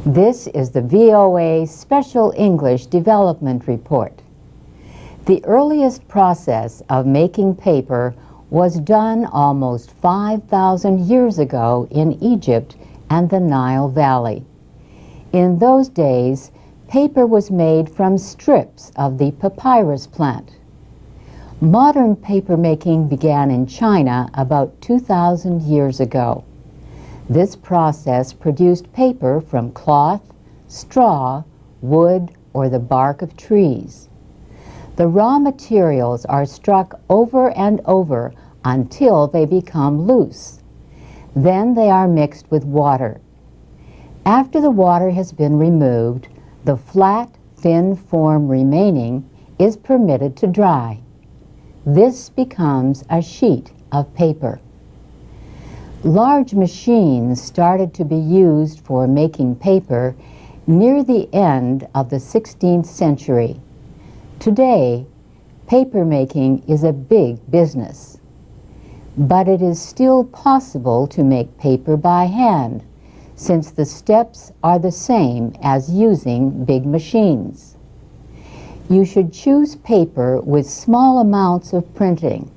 This is the VOA Special English Development Report. The earliest process of making paper was done almost 5,000 years ago in Egypt and the Nile Valley. In those days, paper was made from strips of the papyrus plant. Modern papermaking began in China about 2,000 years ago. This process produced paper from cloth, straw, wood, or the bark of trees. The raw materials are struck over and over until they become loose. Then they are mixed with water. After the water has been removed, the flat, thin form remaining is permitted to dry. This becomes a sheet of paper. Large machines started to be used for making paper near the end of the 16th century. Today, papermaking is a big business. But it is still possible to make paper by hand, since the steps are the same as using big machines. You should choose paper with small amounts of printing.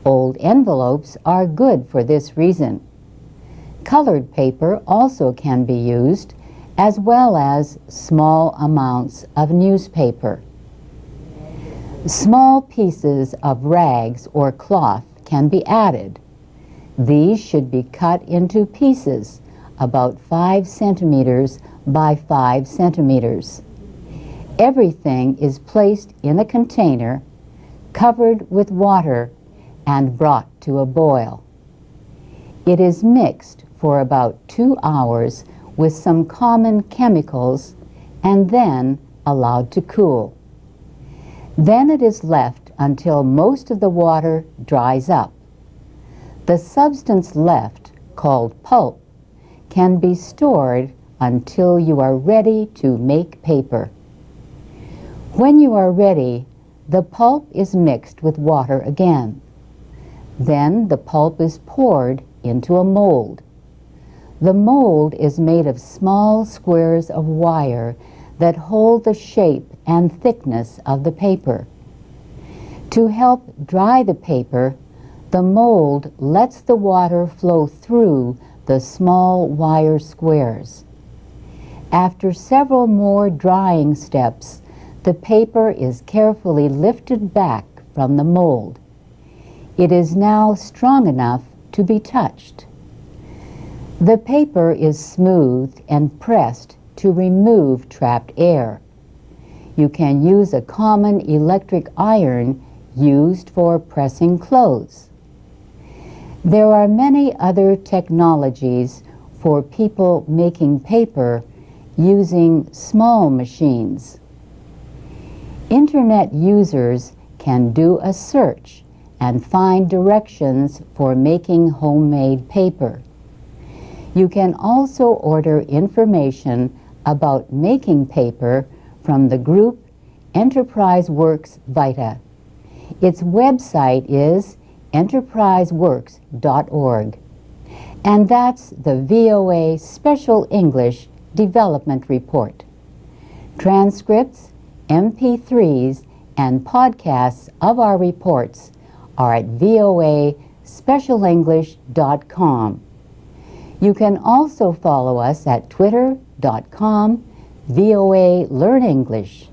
Old envelopes are good for this reason. Colored paper also can be used, as well as small amounts of newspaper. Small pieces of rags or cloth can be added. These should be cut into pieces about 5 centimeters by 5 centimeters. Everything is placed in a container, covered with water, and brought to a boil. It is mixed for about 2 hours with some common chemicals and then allowed to cool. Then it is left until most of the water dries up. The substance left, called pulp, can be stored until you are ready to make paper. When you are ready, the pulp is mixed with water again. Then the pulp is poured into a mold. The mold is made of small squares of wire that hold the shape and thickness of the paper. To help dry the paper, the mold lets the water flow through the small wire squares. After several more drying steps, the paper is carefully lifted back from the mold. It is now strong enough to be touched. The paper is smoothed and pressed to remove trapped air. You can use a common electric iron used for pressing clothes. There are many other technologies for people making paper using small machines. Internet users can do a search and find directions for making homemade paper. You can also order information about making paper from the group Enterprise Works Vita. Its website is enterpriseworks.org. And that's the VOA Special English Development Report. Transcripts, MP3s, and podcasts of our reports are at voaspecialenglish.com. You can also follow us at twitter.com/VOA Learn English.